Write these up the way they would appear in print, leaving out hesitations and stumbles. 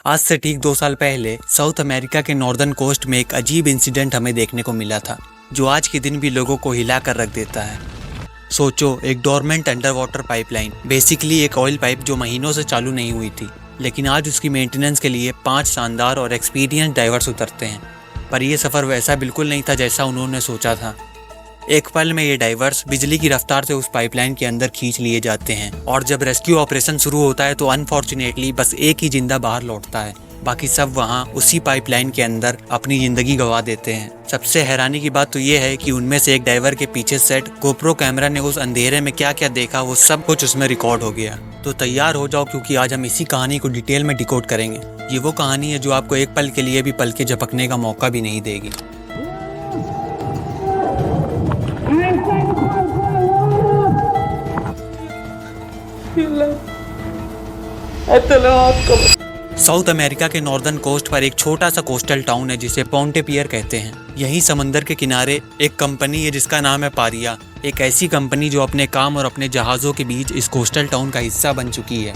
आज से ठीक 2 साल पहले साउथ अमेरिका के नॉर्दर्न कोस्ट में एक अजीब इंसिडेंट हमें देखने को मिला था, जो आज के दिन भी लोगों को हिला कर रख देता है। सोचो, एक dormant under water pipeline, basically एक ऑयल पाइप जो महीनों से चालू नहीं हुई थी, लेकिन आज उसकी मेंटेनेंस के लिए 5 शानदार और एक्सपीरियंस डाइवर्स उतरते हैं। पर यह सफ़र वैसा बिल्कुल नहीं था जैसा उन्होंने सोचा था। एक पल में ये डाइवर्स बिजली की रफ्तार से उस पाइपलाइन के अंदर खींच लिए जाते हैं, और जब रेस्क्यू ऑपरेशन शुरू होता है तो अनफॉर्चुनेटली बस एक ही जिंदा बाहर लौटता है। बाकी सब वहाँ उसी पाइपलाइन के अंदर अपनी जिंदगी गंवा देते हैं। सबसे हैरानी की बात तो ये है कि उनमें से एक डाइवर के पीछे सेट गोप्रो कैमरा ने उस अंधेरे में क्या क्या देखा वो सब कुछ उसमें रिकॉर्ड हो गया। तो तैयार हो जाओ, क्योंकि आज हम इसी कहानी को डिटेल में डिकोड करेंगे। ये वो कहानी है जो आपको एक पल के लिए भी पल के झपकने का मौका भी नहीं देगी। साउथ अमेरिका के नॉर्दर्न कोस्ट पर एक छोटा सा कोस्टल टाउन है जिसे पोंटे पियर कहते हैं। यहीं समंदर के किनारे एक कंपनी है जिसका नाम है पारिया, एक ऐसी कंपनी जो अपने काम और अपने जहाज़ों के बीच इस कोस्टल टाउन का हिस्सा बन चुकी है।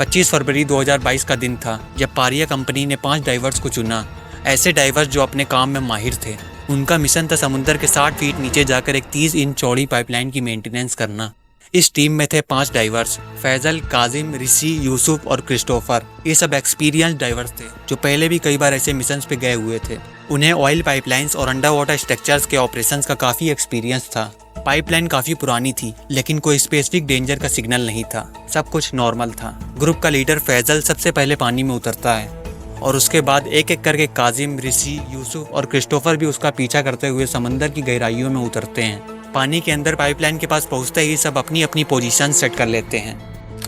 25 फरवरी 2022 का दिन था जब पारिया कंपनी ने 5 डाइवर्स को चुना। ऐसे डाइवर्स जो अपने काम में माहिर थे। उनका मिशन था समुद्र के 60 फीट नीचे जाकर एक 30 इंच चौड़ी पाइपलाइन की मेंटेनेंस करना। इस टीम में थे 5 डाइवर्स, फैजल, काजिम, ऋषि, यूसुफ और क्रिस्टोफर। ये सब एक्सपीरियंस डाइवर्स थे जो पहले भी कई बार ऐसे मिशंस पे गए हुए थे। उन्हें ऑयल पाइपलाइंस और अंडर वाटर स्ट्रक्चर्स के ऑपरेशंस का काफ़ी एक्सपीरियंस था। पाइपलाइन काफ़ी पुरानी थी, लेकिन कोई स्पेसिफिक डेंजर का सिग्नल नहीं था। सब कुछ नॉर्मल था। ग्रुप का लीडर फैजल सबसे पहले पानी में उतरता है, और उसके बाद एक एक करके काजिम, ऋषि, यूसुफ और क्रिस्टोफर भी उसका पीछा करते हुए समंदर की गहराइयों में उतरते हैं। पानी के अंदर पाइपलाइन के पास पहुंचते ही सब अपनी अपनी पोजीशन सेट कर लेते हैं।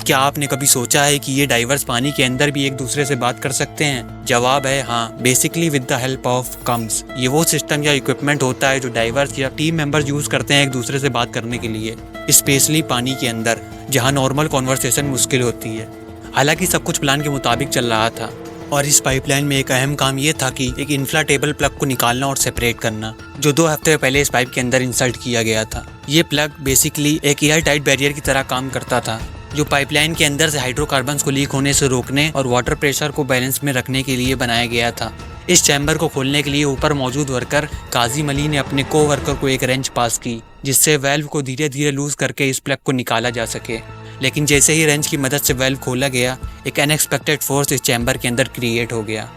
क्या आपने कभी सोचा है कि ये डाइवर्स पानी के अंदर भी एक दूसरे से बात कर सकते हैं? जवाब है हाँ, basically with the help of comes. ये वो सिस्टम या इक्विपमेंट होता है जो डाइवर्स या टीम मेंबर्स यूज करते हैं एक दूसरे से बात करने के लिए, स्पेशली पानी के अंदर जहाँ नॉर्मल कॉन्वर्सेशन मुश्किल होती है। हालांकि सब कुछ प्लान के मुताबिक चल रहा था, और इस पाइपलाइन में एक अहम काम ये था कि एक इन्फ्लाटेबल प्लग को निकालना और सेपरेट करना, जो 2 हफ्ते पहले इस पाइप के अंदर इंसर्ट किया गया था। ये प्लग बेसिकली एक एयर टाइट बैरियर की तरह काम करता था, जो पाइपलाइन के अंदर से हाइड्रोकार्बन्स को लीक होने से रोकने और वाटर प्रेशर को बैलेंस में रखने के लिए बनाया गया था। इस चैम्बर को खोलने के लिए ऊपर मौजूद वर्कर काजिम अली ने अपने को वर्कर को एक रेंच पास की, जिससे वेल्व को धीरे धीरे लूज करके इस प्लग को निकाला जा सके। लेकिन जैसे ही रेंच की मदद से वेल्व खोला गया, एक अनएक्सपेक्टेड फोर्स इस चैम्बर के अंदर क्रिएट हो गया।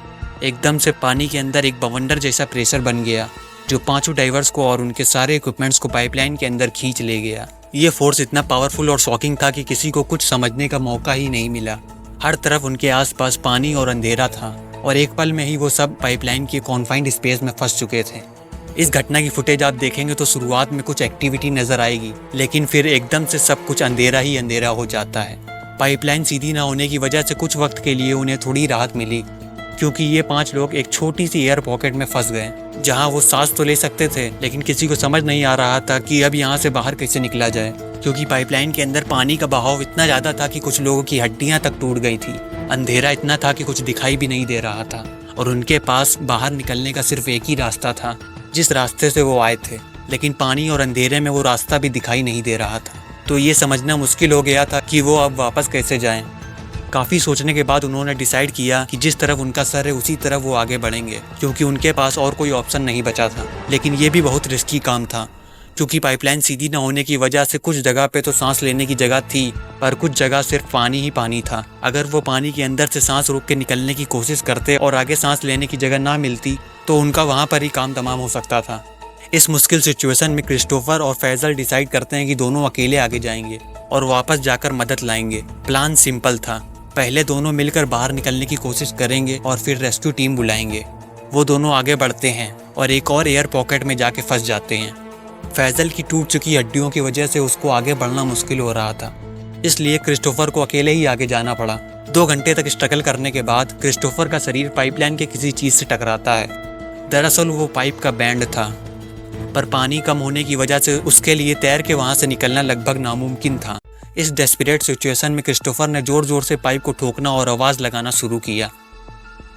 एकदम से पानी के अंदर एक बवंडर जैसा प्रेशर बन गया, जो 5 डाइवर्स को और उनके सारे इक्विपमेंट्स को पाइपलाइन के अंदर खींच ले गया। ये फोर्स इतना पावरफुल और शॉकिंग था कि किसी को कुछ समझने का मौका ही नहीं मिला। हर तरफ उनके आसपास पानी और अंधेरा था, और एक पल में ही वो सब पाइपलाइन के कॉन्फाइंड स्पेस में फंस चुके थे। इस घटना की फुटेज आप देखेंगे तो शुरुआत में कुछ एक्टिविटी नजर आएगी, लेकिन फिर एकदम से सब कुछ अंधेरा ही अंधेरा हो जाता है। पाइपलाइन सीधी ना होने की वजह से कुछ वक्त के लिए उन्हें थोड़ी राहत मिली, क्योंकि ये 5 लोग एक छोटी सी एयर पॉकेट में फंस गए, जहां वो सांस तो ले सकते थे, लेकिन किसी को समझ नहीं आ रहा था कि अब यहाँ से बाहर कैसे निकला जाए, क्योंकि पाइपलाइन के अंदर पानी का बहाव इतना ज़्यादा था कि कुछ लोगों की हड्डियाँ तक टूट गई थी। अंधेरा इतना था कि कुछ दिखाई भी नहीं दे रहा था, और उनके पास बाहर निकलने का सिर्फ एक ही रास्ता था, जिस रास्ते से वो आए थे। लेकिन पानी और अंधेरे में वो रास्ता भी दिखाई नहीं दे रहा था, तो ये समझना मुश्किल हो गया था कि वो अब वापस कैसे जाएं। काफ़ी सोचने के बाद उन्होंने डिसाइड किया कि जिस तरफ उनका सर है उसी तरफ वो आगे बढ़ेंगे, क्योंकि उनके पास और कोई ऑप्शन नहीं बचा था। लेकिन ये भी बहुत रिस्की काम था, क्योंकि पाइपलाइन सीधी न होने की वजह से कुछ जगह पे तो सांस लेने की जगह थी, पर कुछ जगह सिर्फ पानी ही पानी था। अगर वो पानी के अंदर से सांस रोक के निकलने की कोशिश करते और आगे सांस लेने की जगह ना मिलती, तो उनका वहाँ पर ही काम तमाम हो सकता था। इस मुश्किल सिचुएशन में क्रिस्टोफर और फैजल डिसाइड करते हैं कि दोनों अकेले आगे जाएंगे और वापस जाकर मदद लाएंगे। प्लान सिंपल था, पहले दोनों मिलकर बाहर निकलने की कोशिश करेंगे और फिर रेस्क्यू टीम बुलाएंगे। वो दोनों आगे बढ़ते हैं और एक और एयर पॉकेट में जाके फंस जाते हैं। फैजल की टूट चुकी हड्डियों की वजह से उसको आगे बढ़ना मुश्किल हो रहा था, इसलिए क्रिस्टोफर को अकेले ही आगे जाना पड़ा। 2 घंटे तक स्ट्रगल करने के बाद क्रिस्टोफर का शरीर पाइपलाइन के किसी चीज़ से टकराता है। दरअसल वो पाइप का बैंड था, पर पानी कम होने की वजह से उसके लिए तैर के वहाँ से निकलना लगभग नामुमकिन था। इस डेस्परेट सिचुएशन में क्रिस्टोफर ने ज़ोर ज़ोर से पाइप को ठोकना और आवाज़ लगाना शुरू किया।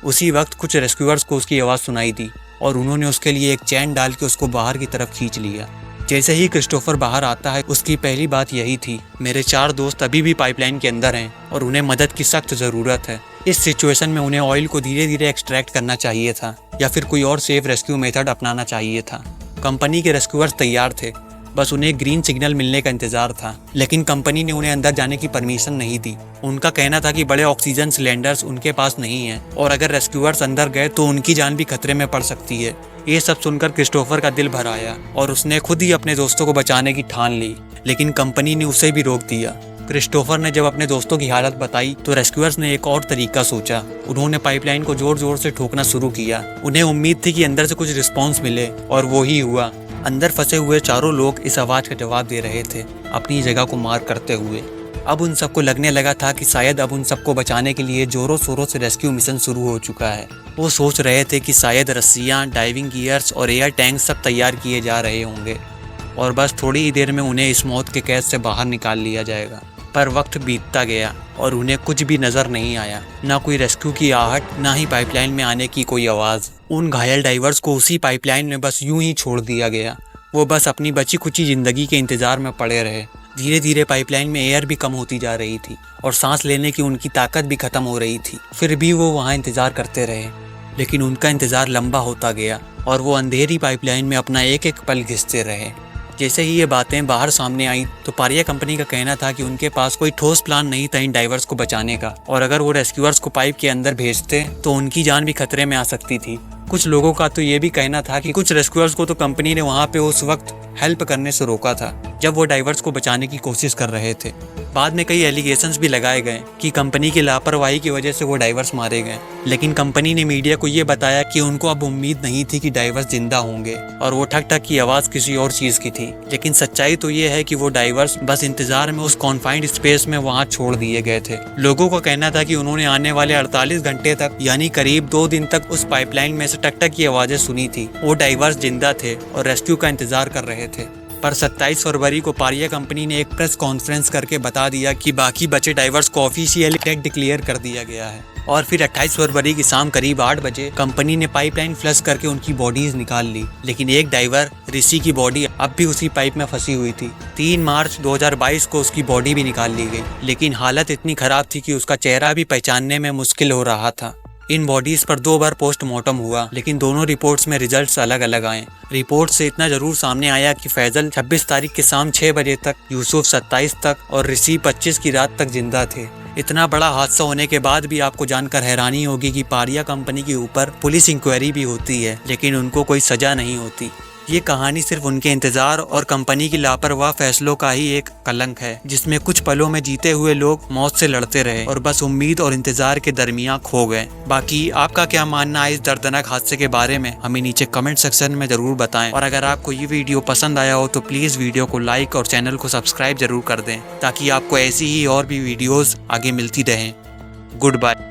उसी वक्त कुछ रेस्क्यूअर्स को उसकी आवाज़ सुनाई दी, और उन्होंने उसके लिए एक चैन डाल के उसको बाहर की तरफ खींच लिया। जैसे ही क्रिस्टोफर बाहर आता है उसकी पहली बात यही थी, मेरे 4 दोस्त अभी भी पाइपलाइन के अंदर हैं और उन्हें मदद की सख्त ज़रूरत है। इस सिचुएशन में उन्हें ऑयल को धीरे धीरे एक्सट्रैक्ट करना चाहिए था या फिर कोई और सेफ रेस्क्यू मेथड अपनाना चाहिए था। कंपनी के रेस्क्यूअर्स तैयार थे, बस उन्हें ग्रीन सिग्नल मिलने का इंतजार था, लेकिन कंपनी ने उन्हें अंदर जाने की परमिशन नहीं दी। उनका कहना था कि बड़े ऑक्सीजन सिलेंडर्स उनके पास नहीं हैं और अगर रेस्क्यूअर्स अंदर गए तो उनकी जान भी खतरे में पड़ सकती है। ये सब सुनकर क्रिस्टोफर का दिल भर आया और उसने खुद ही अपने दोस्तों को बचाने की ठान ली, लेकिन कंपनी ने उसे भी रोक दिया। क्रिस्टोफर ने जब अपने दोस्तों की हालत बताई तो रेस्क्यूअर्स ने एक और तरीका सोचा। उन्होंने पाइपलाइन को जोर जोर से ठोकना शुरू किया। उन्हें उम्मीद थी कि अंदर से कुछ रिस्पॉन्स मिले और वो ही हुआ। अंदर फंसे हुए चारों लोग इस आवाज का जवाब दे रहे थे, अपनी जगह को मार करते हुए। अब उन सबको लगने लगा था कि शायद अब उन सबको बचाने के लिए जोरों शोरों से रेस्क्यू मिशन शुरू हो चुका है। वो सोच रहे थे कि शायद रस्सियाँ, डाइविंग गियर्स और एयर टैंक सब तैयार किए जा रहे होंगे और बस थोड़ी ही देर में उन्हें इस मौत के कैद से बाहर निकाल लिया जाएगा। पर वक्त बीतता गया और उन्हें कुछ भी नजर नहीं आया, ना कोई रेस्क्यू की आहट, ना ही पाइपलाइन में आने की कोई आवाज़। उन घायल डाइवर्स को उसी पाइपलाइन में बस यूं ही छोड़ दिया गया। वो बस अपनी बची खुची जिंदगी के इंतजार में पड़े रहे। धीरे धीरे पाइपलाइन में एयर भी कम होती जा रही थी और सांस लेने की उनकी ताकत भी खत्म हो रही थी। फिर भी वो वहाँ इंतजार करते रहे, लेकिन उनका इंतजार लंबा होता गया और वो अंधेरी पाइपलाइन में अपना एक एक पल घिसते रहे। जैसे ही ये बातें बाहर सामने आई तो पारिया कंपनी का कहना था कि उनके पास कोई ठोस प्लान नहीं था इन डाइवर्स को बचाने का, और अगर वो रेस्क्यूअर्स को पाइप के अंदर भेजते तो उनकी जान भी खतरे में आ सकती थी। कुछ लोगों का तो ये भी कहना था कि कुछ रेस्क्यूअर्स को तो कंपनी ने वहाँ पे उस वक्त हेल्प करने से रोका था जब वो डाइवर्स को बचाने की कोशिश कर रहे थे। बाद में कई एलिगेशंस भी लगाए गए कि कंपनी की लापरवाही की वजह से वो डाइवर्स मारे गए, लेकिन कंपनी ने मीडिया को ये बताया कि उनको अब उम्मीद नहीं थी कि डाइवर्स जिंदा होंगे और वो ठक ठक की आवाज़ किसी और चीज़ की थी। लेकिन सच्चाई तो ये है कि वो डाइवर्स बस इंतजार में उस कॉन्फाइंड स्पेस में वहाँ छोड़ दिए गए थे। लोगों का कहना था कि उन्होंने आने वाले 48 घंटे तक यानी करीब 2 दिन तक उस पाइपलाइन में से टक टक की आवाज़ें सुनी थी। वो डाइवर्स जिंदा थे और रेस्क्यू का इंतजार कर रहे थे। पर 27 फरवरी को पारिया कंपनी ने एक प्रेस कॉन्फ्रेंस करके बता दिया कि बाकी बचे डाइवर्स को ऑफिशियली डेड डिक्लेयर कर दिया गया है। और फिर 28 फरवरी की शाम करीब 8 बजे कंपनी ने पाइपलाइन फ्लश करके उनकी बॉडीज निकाल ली, लेकिन एक डाइवर ऋषि की बॉडी अब भी उसी पाइप में फंसी हुई थी। 3 मार्च 2022 को उसकी बॉडी भी निकाल ली गई, लेकिन हालत इतनी खराब थी कि उसका चेहरा भी पहचानने में मुश्किल हो रहा था। इन बॉडीज पर 2 बार पोस्टमार्टम हुआ, लेकिन दोनों रिपोर्ट्स में रिजल्ट्स अलग अलग आए। रिपोर्ट से इतना जरूर सामने आया कि फैजल 26 तारीख की शाम 6 बजे तक, यूसुफ 27 तक और ऋषि 25 की रात तक जिंदा थे। इतना बड़ा हादसा होने के बाद भी आपको जानकर हैरानी होगी कि पारिया कंपनी के ऊपर पुलिस इंक्वायरी भी होती है, लेकिन उनको कोई सजा नहीं होती। ये कहानी सिर्फ उनके इंतजार और कंपनी की लापरवाह फैसलों का ही एक कलंक है, जिसमें कुछ पलों में जीते हुए लोग मौत से लड़ते रहे और बस उम्मीद और इंतजार के दरमियान खो गए। बाकी आपका क्या मानना है इस दर्दनाक हादसे के बारे में, हमें नीचे कमेंट सेक्शन में जरूर बताएं। और अगर आपको ये वीडियो पसंद आया हो तो प्लीज़ वीडियो को लाइक और चैनल को सब्सक्राइब जरूर कर दें, ताकि आपको ऐसी ही और भी वीडियोज़ आगे मिलती रहें। Good bye.